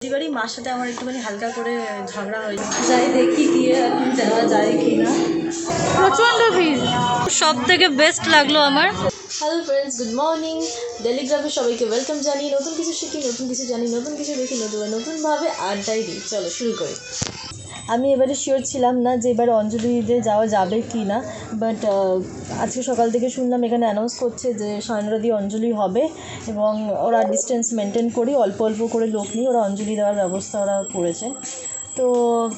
প্রতিবারই মার সাথে আমার একটুখানি হালকা করে ঝগড়া হয়ে যাই, দেখি গিয়ে এখন যাওয়া যায় কি না। প্রচণ্ড ভিড়। সব থেকে বেস্ট লাগলো আমার। Hello friends, good morning. ডেলিগ্রাফে সবাইকে ওয়েলকাম জানিয়ে নতুন কিছু শিখি, নতুন কিছু জানি, নতুন কিছু দেখি, নতুনভাবে আড্ডাই দিই। চলো শুরু করি। আমি এবারে শিওর ছিলাম না যে এবারে অঞ্জলি দিতে যাওয়া যাবে কি না, বাট আজকে সকাল থেকে শুনলাম এখানে অ্যানাউন্স করছে যে সায়নরাদি অঞ্জলি হবে এবং ওরা ডিস্টেন্স মেনটেন করি অল্প অল্প করে লোক নিয়ে ওরা অঞ্জলি দেওয়ার ব্যবস্থা ওরা করেছে। তো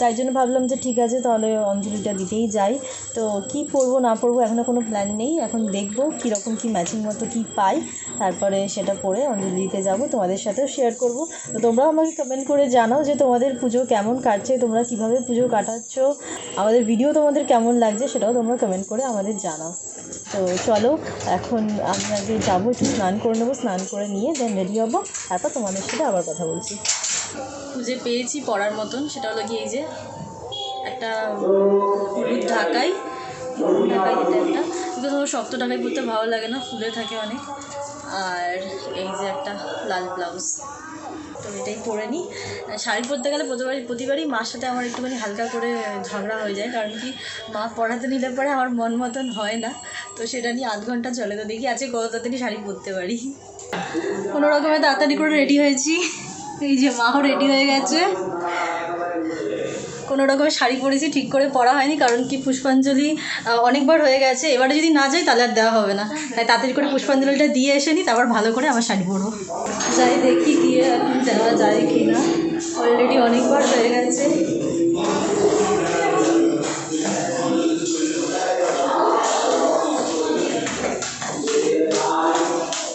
তাই জন্য ভাবলাম যে ঠিক আছে তাহলে অঞ্জলিটা দিতেই যাই। তো কি পরবো না পরবো এখনও কোনো প্ল্যান নেই, এখন দেখবো কীরকম কী ম্যাচিং মতো কী পাই, তারপরে সেটা পরে অঞ্জলি দিতে যাবো, তোমাদের সাথেও শেয়ার করবো। তো তোমরাও আমাকে কমেন্ট করে জানাও যে তোমাদের পুজো কেমন কাটছে, তোমরা কীভাবে পুজো কাটাচ্ছ, আমাদের ভিডিও তোমাদের কেমন লাগছে সেটাও তোমরা কমেন্ট করে আমাদের জানাও। তো চলো এখন আমি আগে যাবো, একটু স্নান করে নেবো, স্নান করে নিয়ে দেন রেডি হবো, তারপর তোমাদের সাথে আবার কথা বলছি। খুঁজে পেয়েছি পরার মতন, সেটা হলো কি এই যে একটা হলুদ ঢাকাই, এটা একটা কিন্তু তোমার শক্ত ঢাকাই পরতে ভালো লাগে না, ফুলে থাকে অনেক। আর এই যে একটা লাল ব্লাউজ, তো এটাই পরে নিই। শাড়ি পরতে গেলে প্রতিবারই মার সাথে আমার একটুখানি হালকা করে ঝগড়া হয়ে যায়, কারণ কি মা পড়াতে নিলে পরে আমার মন মতন হয় না, তো সেটা নিয়ে আধ ঘন্টা চলে। তো দেখি আজকে কত তাড়াতাড়ি শাড়ি পরতে পারি। কোনো রকমে তাড়াতাড়ি করে রেডি হয়েছি, এই যে মাও রেডি হয়ে গেছে। কোনো রকমের শাড়ি পরেছি, ঠিক করে পরা হয়নি, কারণ কি পুষ্পাঞ্জলি অনেকবার হয়ে গেছে, এবারে যদি না যাই তাহলে আর দেওয়া হবে না, তাই তাড়াতাড়ি করে পুষ্পাঞ্জলিটা দিয়ে এসে নিই, তারপর ভালো করে আমার শাড়ি পরবো। যাই দেখি গিয়ে এখন যাওয়া যায় কি না, অলরেডি অনেকবার হয়ে গেছে।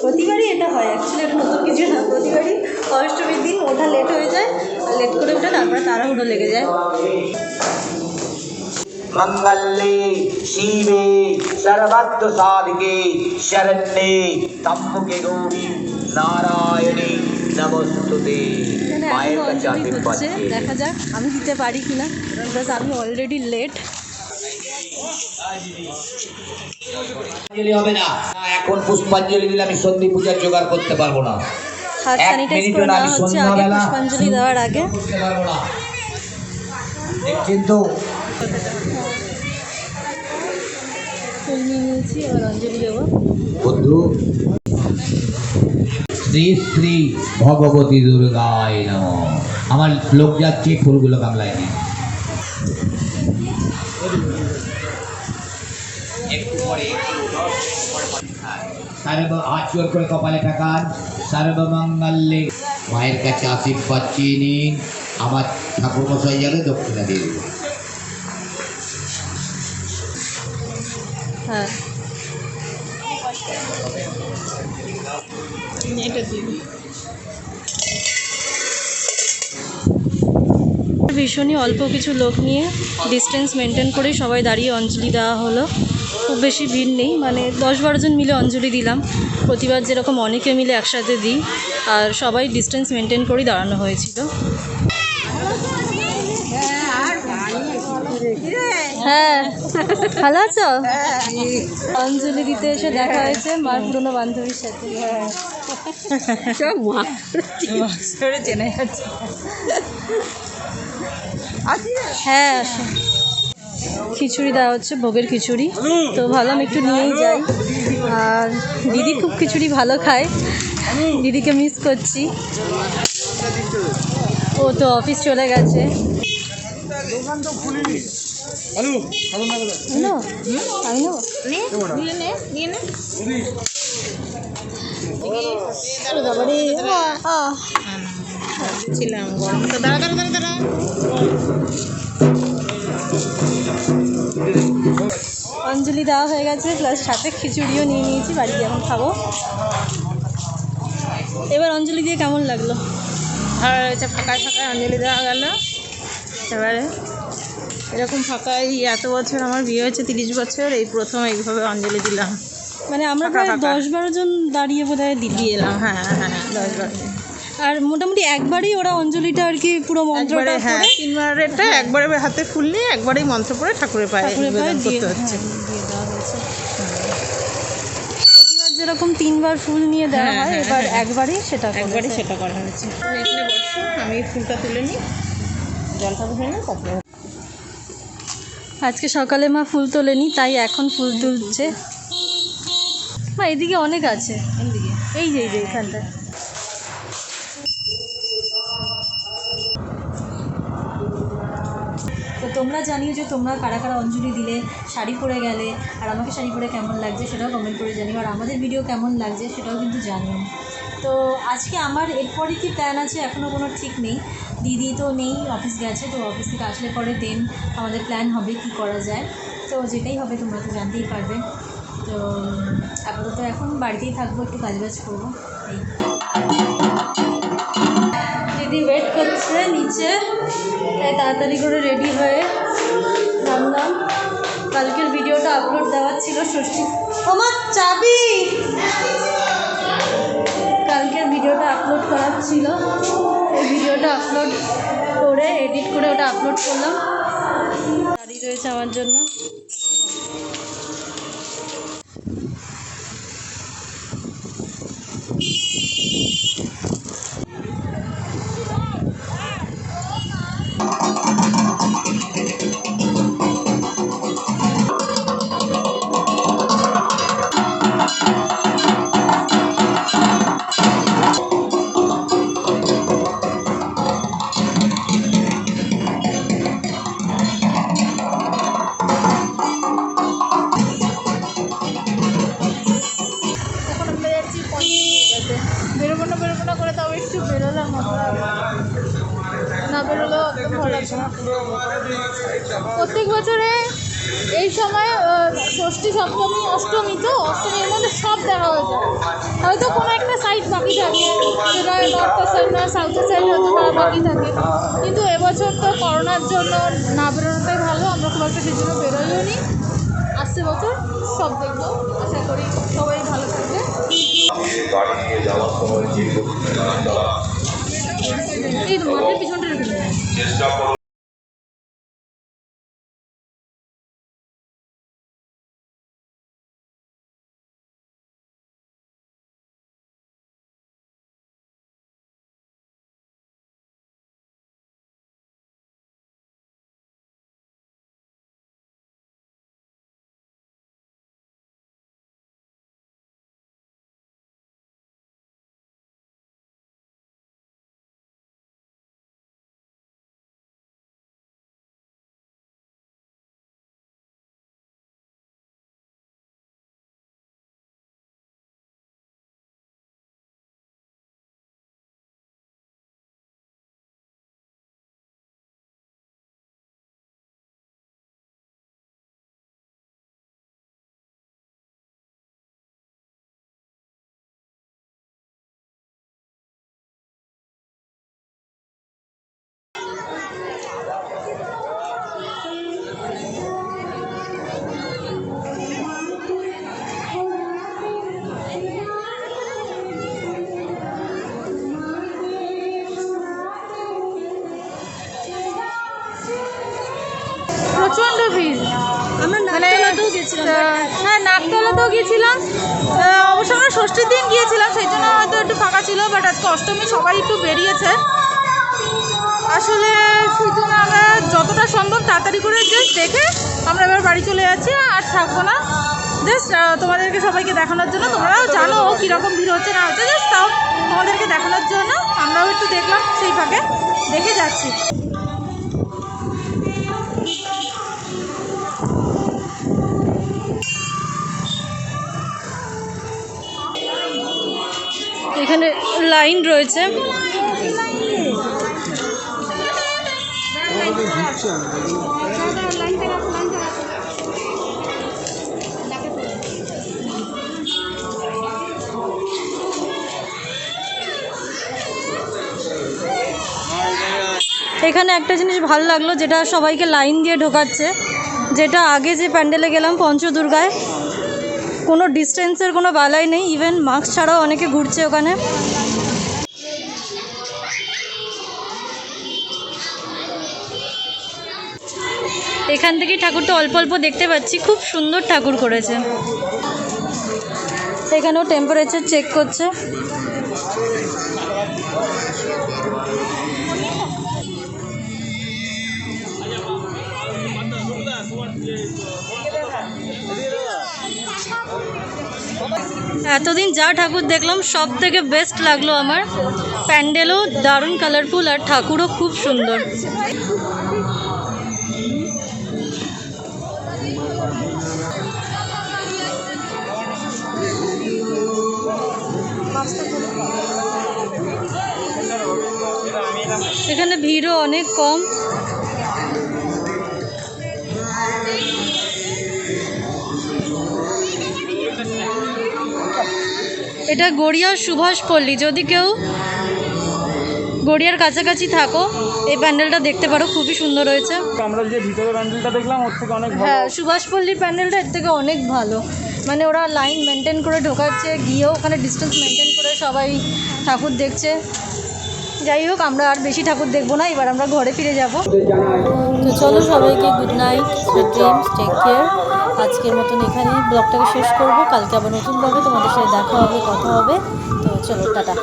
প্রতিবারই এটা হয়, অ্যাকচুয়ালি এটা নতুন কিছু না, প্রতিবারই অষ্টমীর দিন ওঠা লেট হয়ে যায়, আর লেট করে উঠে তারপরে তাড়াহুড়ো লেগে যায়। मंगले शिवे सर्वत्र साधिके शरण्ये त्र्यंबके गौरी नारायणी नमोस्तुते। মায়ের কাছে হচ্ছে, দেখা যাক আমি দিতে পারি কিনা, বিকজ আমি অলরেডি লেট। হবে না, এখন পুষ্পাঞ্জলি দিলে আমি সন্ধি পূজার জোগাড় করতে পারবো না। হাত স্যানিটাইজ করে নেওয়া হচ্ছে আগে পুষ্পাঞ্জলি দেওয়ার আগে। কিন্তু ফুল নিয়ে নিয়েছি, এবার অঞ্জলি দেবো। বন্ধু, শ্রী শ্রী ভগবতী দুর্গায় নমঃ। আমার লোক যাচ্ছে ফুলগুলো গামলায় নিয়ে। একটু পরে হাত জোর করে কপালে টাকান, সর্বমঙ্গলে মায়ের কাছে আশীর্বাদ চেয়ে নিন। আমার ঠাকুর মশাই যাবে দক্ষিণা দিয়ে দেবে। হ্যাঁ ভীষণই অল্প কিছু লোক নিয়ে ডিস্টেন্স মেনটেন করে সবাই দাঁড়িয়ে অঞ্জলি দেওয়া হলো। খুব বেশি ভিড় নেই, মানে 10-12 জন মিলে অঞ্জলি দিলাম। প্রতিবার যেরকম অনেকে মিলে একসাথে দিই, আর সবাই ডিস্টেন্স মেনটেন করেই দাঁড়ানো হয়েছিল। হ্যাঁ, ভালো আছো? অঞ্জলি দিতে এসে দেখা হয়েছে মার পুরনো বান্ধবীর সাথে। হ্যাঁ, খিচুড়ি দেওয়া হচ্ছে, ভোগের খিচুড়ি, তো ভাবলাম একটু নিয়েই যাই। আর দিদি খুব খিচুড়ি ভালো খায়, দিদিকে মিস করছি। ও তো অফিস চলে গেছে। অঞ্জলি দেওয়া হয়ে গেছে, প্লাস সাথে খিচুড়িও নিয়ে নিয়েছি, বাড়িতে এখন খাবো। এবার অঞ্জলি দিয়ে কেমন লাগলো? ভালো হয়েছে, ফাঁকায় ফাঁকায় অঞ্জলি দেওয়া গেল। এবারে এরকম ফাঁকায় এত বছর আমার বিয়ে হয়েছে, 30 বছর, এই প্রথম এইভাবে অঞ্জলি দিলাম। মানে আমরা প্রায় 10-12 জন দাঁড়িয়ে বোধহয় দিয়ে এলাম। হ্যাঁ হ্যাঁ, 10-12 জন। আর মোটামুটি একবারই ওরা অঞ্জলিটা আর কি পুরো মন্ত্রটা, হ্যাঁ 3বারেরটা একবারে হাতে ফুল নিয়ে একবারেই মন্ত্র পড়ে ঠাকুরের পায়ে দিয়ে করতে হচ্ছে। দেওয়া হয়েছে। যেরকম 3 বার ফুল নিয়ে দেওয়া হয়, এবার একবারই সেটা একবারই সেটা করা হয়েছে। তুমি এখানে বসো, আমি ফুলটা তুলে নিই, জলটা ভরে নিই, তারপরে আজকে সকালে মা ফুল তোলেনি, তাই এখন ফুল তুলছে। মা এদিকে অনেক আছে, এদিকে এই যে এখানটা। তো তোমরা জানিও যে তোমরা কারা কারা অঞ্জলি দিলে, শাড়ি পরে গেলে, আর আমাকে শাড়ি পরে কেমন লাগছে সেটাও কমেন্ট করে জানিও, আর আমাদের ভিডিও কেমন লাগছে সেটাও কিন্তু জানিও। তো আজকে আমার এরপরে কি প্ল্যান আছে এখনও কোনো ঠিক নেই। দিদি তো নেই, অফিস গেছে, তো অফিস থেকে আসলে পরে দেন আমাদের প্ল্যান হবে কি করা যায়। তো যেটাই হবে তোমরা তো জানতেই পারবে। তো আপাতত এখন বাড়িতেই থাকবো, একটু কাজবাজ করবো এই। দিদি ওয়েট করছে নিচে, তাই তাড়াতাড়ি করে রেডি হয়ে নামলাম। কালকের ভিডিওটা আপলোড দেওয়ার ছিল ষষ্ঠী। আমার চাবি, কালকের ভিডিওটা আপলোড করার ছিল, এই ভিডিওটা আপলোড করে এডিট করে ওটা আপলোড করলাম। দাঁড়িয়ে রয়েছে আমার জন্য। এখন আমরা যাচ্ছি পঞ্চমীতে। বেরোবো না করে তাও একটু বেরোলাম আমরা, না বেরোলেও একদম ভালো লাগছে না। প্রত্যেক বছরে এই সময় ষষ্ঠী, সপ্তমী, অষ্টমী, তো অষ্টমীর মধ্যে সব দেখা হয়ে যায়। হয়তো কোনো একটা সাইড বাকি থাকে, সেটা নর্থের সাইড না সাউথের সাইড হয়তো বাকি থাকে, কিন্তু এবছর তো করোনার জন্য না বেরোনোটাই ভালো। আমরা খুব একটা সেই জন্য বেরোইও নি। আসছে বছর সব দেখবো, আশা করি সবাই ভালো থাকবে। এই তো মাঠের পিছনটা রেখে দেবে। প্রচণ্ড ভিড়। আমরা নাকতলাতেও গেছিলাম। হ্যাঁ, নাকতলাতেও গিয়েছিলাম। অবশ্য আমরা ষষ্ঠীর দিন গিয়েছিলাম, সেই জন্য হয়তো একটু ফাঁকা ছিল, বাট আজকে অষ্টমী, সবাই একটু বেরিয়েছে আসলে। সেই জন্য আমরা যতটা সম্ভব তাড়াতাড়ি করে জাস্ট দেখে আমরা এবার বাড়ি চলে যাচ্ছি, আর থাকবো না। জাস্ট তোমাদেরকে সবাইকে দেখানোর জন্য, তোমরাও জানো কীরকম ভিড় হচ্ছে না হচ্ছে, জাস্ট তাও তোমাদেরকে দেখানোর জন্য আমরাও একটু দেখলাম, সেই ফাঁকে দেখে যাচ্ছি। এখানে লাইন রয়েছে। এখানে একটা জিনিস ভালো লাগলো, যেটা সবাইকে লাইন দিয়ে ঢোকাচ্ছে, যেটা আগে যে প্যান্ডেলে গেলাম পঞ্চদুর্গায়, কোনো ডিস্টেন্সের কোনো বালাই নেই, ইভেন মাস্ক ছাড়াও অনেকে ঘুরছে ওখানে। এখান থেকে ঠাকুরটা অল্প অল্প দেখতে পাচ্ছি, খুব সুন্দর ঠাকুর করেছে। এখানেও টেম্পারেচার চেক করছে। এতদিন যা ঠাকুর দেখলাম সব থেকে বেস্ট লাগলো আমার। প্যান্ডেলও দারুণ কালারফুল আর ঠাকুরও খুব সুন্দর। এখানে ভিড়ও অনেক কম। এটা গড়িয়ার সুভাষপল্লী, যদি কেউ গড়িয়ার কাছাকাছি থাকো এই প্যান্ডেলটা দেখতে পারো, খুবই সুন্দর হয়েছে। আমরা যে ভিতরে প্যান্ডেলটা দেখলাম ওর থেকে অনেক ভালো। হ্যাঁ, সুভাষপল্লীর প্যান্ডেলটা এর থেকে অনেক ভালো। মানে ওরা লাইন মেনটেন করে ঢোকাচ্ছে, গিয়েও ওখানে ডিস্টেন্স মেনটেন করে সবাই ঠাকুর দেখছে। যাই হোক, আমরা আর বেশি ঠাকুর দেখবো না, এবার আমরা ঘরে ফিরে যাব। তো চলো সবাইকে good night, sweet dreams, take care. আজকের মতন এখানেই ব্লগটাকে শেষ করব। কালকে আবার নতুন ব্লগে তোমাদের সাথে দেখা হবে, কথা হবে। তো চলো, টাটা।